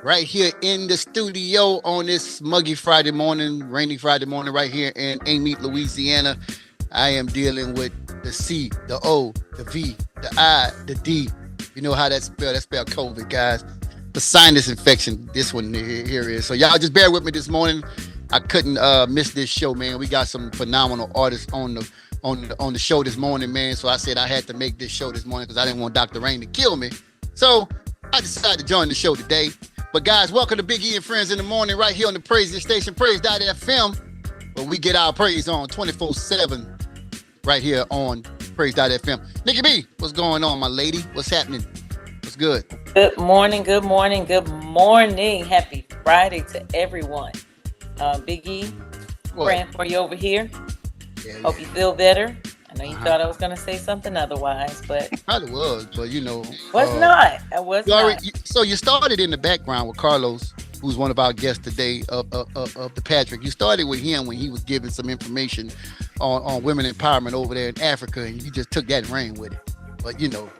right here in the studio on this muggy Friday morning, rainy Friday morning, right here in Amite, Louisiana. I am dealing with the C, the O, the V, the I, the D. You know how that's spelled? That's spelled COVID, guys. The sinus infection. This one here is. So y'all just bear with me this morning. I couldn't miss this show, man. We got some phenomenal artists on the show this morning, man. So I said I had to make this show this morning because I didn't want Dr. Rain to kill me. So I decided to join the show today. But guys, welcome to Big E and Friends in the Morning right here on the Praise Station, Praise.fm, where we get our praise on 24/7 right here on Praise.fm. Nikki B, what's going on, my lady? What's happening? What's good? Good morning, good morning, good morning. Happy Friday to everyone. Big E, praying for you over here. Yeah. Hope you feel better. I know you thought I was going to say something otherwise, but... Probably was, but you know... Was not. I was not. So you started in the background with Carlos, who's one of our guests today of the Patrick. You started with him when he was giving some information on women empowerment over there in Africa, and you just took that and ran with it. But, you know,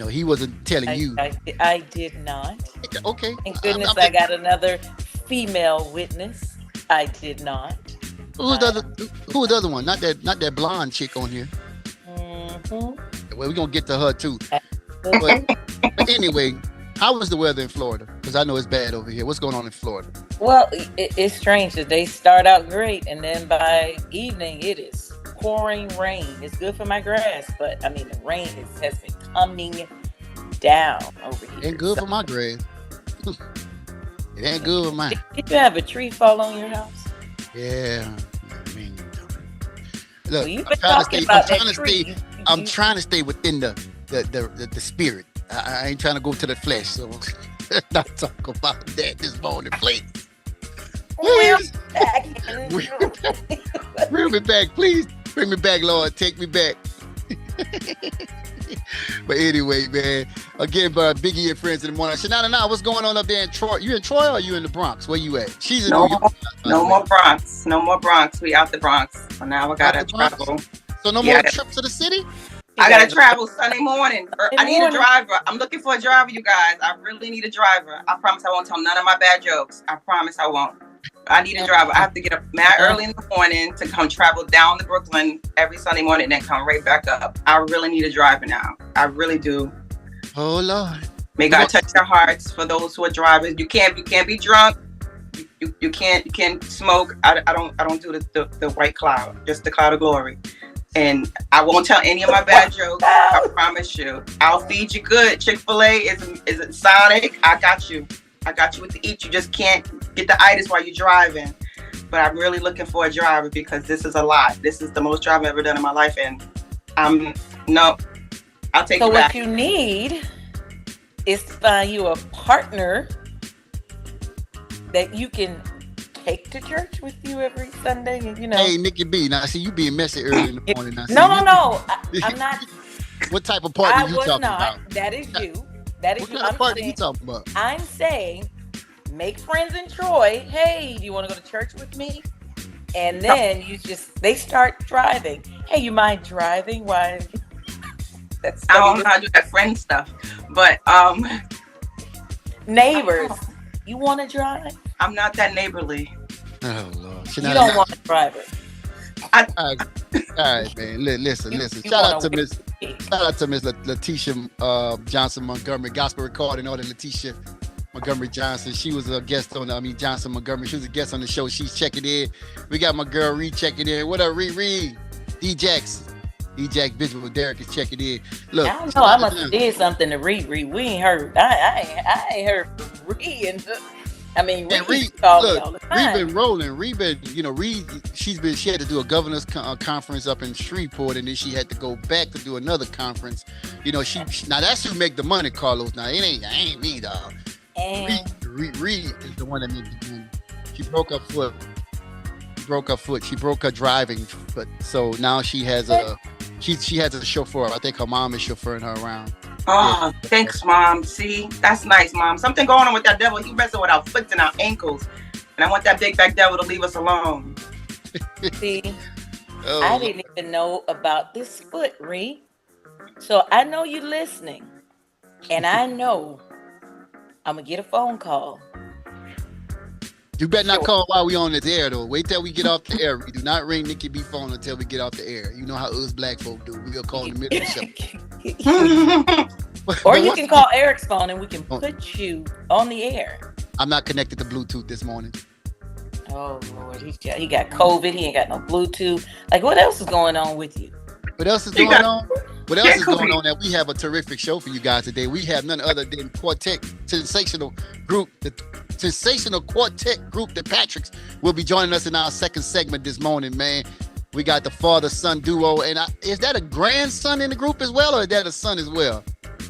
he wasn't telling you. I did not. Okay. Thank goodness I got another female witness. I did not. Who's the other one? Not that blonde chick on here. Mm-hmm. Well, we're gonna get to her too. But anyway, how was the weather in Florida? Because I know it's bad over here. What's going on in Florida? Well, it's strange that they start out great, and then by evening it is pouring rain. It's good for my grass, but I mean the rain has been coming down over here. Ain't good for my grass. It ain't good with mine. Did you have a tree fall on your house? Yeah, I mean, look, well, I'm trying to stay within the spirit. I ain't trying to go to the flesh, so not talk about that this morning, please. Bring me back, please. Bring me back, Lord. Take me back. But anyway, man, again, Biggie and Friends in the Morning. Shanana, what's going on up there in Troy? You in Troy or are you in the Bronx? Where you at? She's in New York. No more Bronx. No more Bronx. We out the Bronx. So now I gotta travel. So no more trip to the city? I gotta travel Sunday morning. I need a driver. I'm looking for a driver, you guys. I really need a driver. I promise I won't tell none of my bad jokes. I promise I won't. I need a driver. I have to get up mad early in the morning to come travel down to Brooklyn every Sunday morning and then come right back up. I really need a driver now. I really do. Oh Lord. May God touch your hearts for those who are drivers. You can't be drunk. You can't smoke. I don't do the white cloud, just the cloud of glory. And I won't tell any of my bad jokes. I promise you. I'll feed you good. Chick-fil-A is Sonic. I got you. I got you with the eat. You just can't get the itis while you're driving. But I'm really looking for a driver because this is a lot. This is the most driving I've ever done in my life. And I'll take it back. So what you need is to find you a partner that you can take to church with you every Sunday. You know. Hey, Nikki B. Now, I see you being messy early in the morning. No. I'm not. What type of partner you talking about? That is you. What kind of partner you talking about? I'm saying, make friends in Troy. Hey, do you want to go to church with me? And then they start driving. Hey, you mind driving? Why? I don't know how to do that friend stuff, but neighbors, you want to drive? I'm not that neighborly. Oh Lord, you don't want a driver. All right, man. Listen. Shout out to Miss Letitia Johnson Montgomery, gospel recording artist Letitia Montgomery Johnson. She was a guest on Johnson Montgomery. She was a guest on the show. She's checking in. We got my girl Reed checking in. What up, Reed? D-Jax Visual Derek is checking in. Look, I don't know. I must have did something to Reed. We ain't heard. I ain't heard from Reed. I mean, Reed been rolling. Reed, she had to do a governor's conference up in Shreveport, and then she had to go back to do another conference. Now that's who make the money, Carlos. Now it ain't me, dog. Reed is the one that made the money. She broke her foot. She broke her driving foot. So now she has a chauffeur. I think her mom is chauffeuring her around. Oh, thanks, Mom. See, that's nice, Mom. Something going on with that devil. He messing with our foot and our ankles. And I want that big back devil to leave us alone. See, I didn't even know about this foot, Reed. So I know you're listening. And I know I'm going to get a phone call You better not call while we on the air though. Wait till we get off the air. We do not ring Nikki B phone until we get off the air. You know how us black folk do. We'll call in the middle of the show. Or you can call Eric's phone and we can put you on the air. I'm not connected to Bluetooth this morning. Oh Lord, he got COVID. He ain't got no Bluetooth. Like, what else is going on with you? What else is going on? What else is going on? That we have a terrific show for you guys today. We have none other than Quartet Sensational Group, the Sensational Quartet Group, the Patricks, will be joining us in our second segment this morning, man. We got the father-son duo, and is that a grandson in the group as well, or is that a son as well?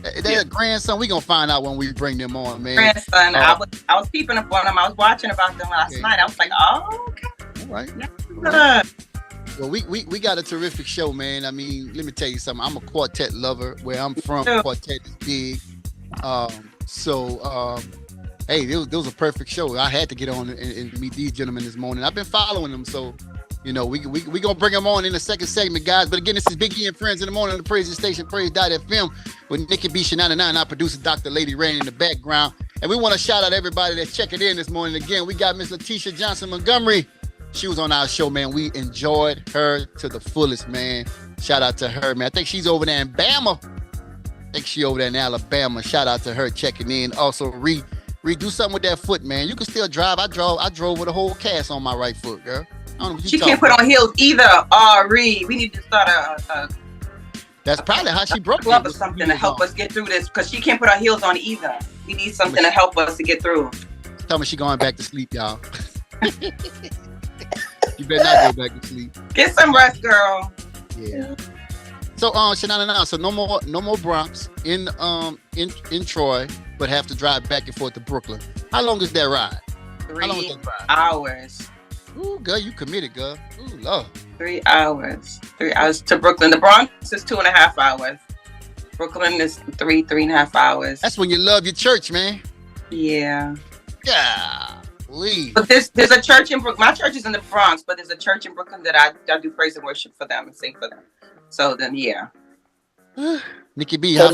Is that a grandson? We're gonna find out when we bring them on, man. Grandson. I was peeping up on them. I was watching about them last night. I was like, oh, okay. All right. Well, we got a terrific show, man. I mean, let me tell you something. I'm a quartet lover. Where I'm from, quartet is big. Hey, it was a perfect show. I had to get on and meet these gentlemen this morning. I've been following them, so you know we gonna bring them on in the second segment, guys. But again, this is Big E and Friends in the Morning on the Praise Station, Praise.fm, with Nikki B. 99, our producer, Dr. Lady Rain, in the background. And we want to shout out everybody that's checking in this morning. Again, we got Miss Letitia Johnson Montgomery. She was on our show, man. We enjoyed her to the fullest, man. Shout out to her, man. I think she's over there in Bama. I think she over there in Alabama. Shout out to her checking in. Also, do something with that foot, man. You can still drive. I drove with a whole cast on my right foot, girl. I don't know what she can't put on heels either. We need to start a that's probably how she broke club or something to help us get through this, because she can't put her heels on either. We need something to help us to get through. Tell me she going back to sleep, y'all. You better not go back to sleep. Get some rest, girl. Yeah. So Shanana, so no more Bronx in Troy, but have to drive back and forth to Brooklyn. How long is that ride? 3 hours. Ooh, girl, you committed, girl. Ooh, Lord. 3 hours. 3 hours to Brooklyn. The Bronx is 2.5 hours. Brooklyn is 3.5 hours. That's when you love your church, man. Yeah. Yeah. But there's a church in Brooklyn. My church is in the Bronx, but there's a church in Brooklyn that I do praise and worship for them and sing for them. So then, yeah. Nikki B, so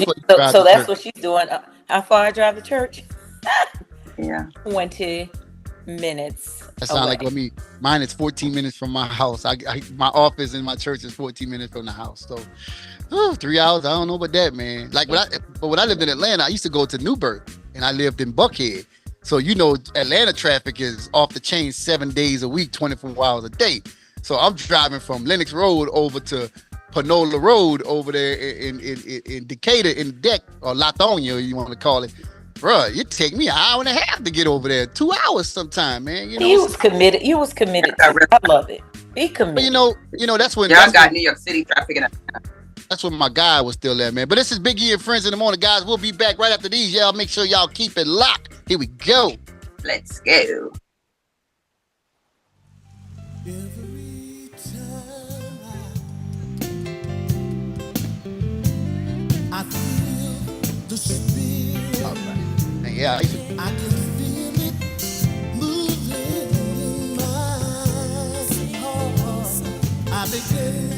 that's what she's doing. How far I drive to church? Yeah. 20 minutes. That sounds like what me. Mine is 14 minutes from my house. My office and my church is 14 minutes from the house. So, 3 hours. I don't know about that, man. Like when I lived in Atlanta, I used to go to Newburgh, and I lived in Buckhead. So, you know, Atlanta traffic is off the chain 7 days a week, 24 hours a day. So I'm driving from Lenox Road over to Panola Road over there in Decatur, in Deck, or Latonia, you want to call it. Bruh, it take me an hour and a half to get over there. 2 hours sometime, man. You know, he was committed. You was committed. I love it. Be committed. But you know that's when y'all got New York City traffic in Atlanta. That's when my guy was still there, man. But this is Big E and Friends in the Morning, guys. We'll be back right after these. Y'all make sure y'all keep it locked. Here we go. Let's go. Every time I feel the spirit. All right. Yeah. I can feel it moving in my heart. I begin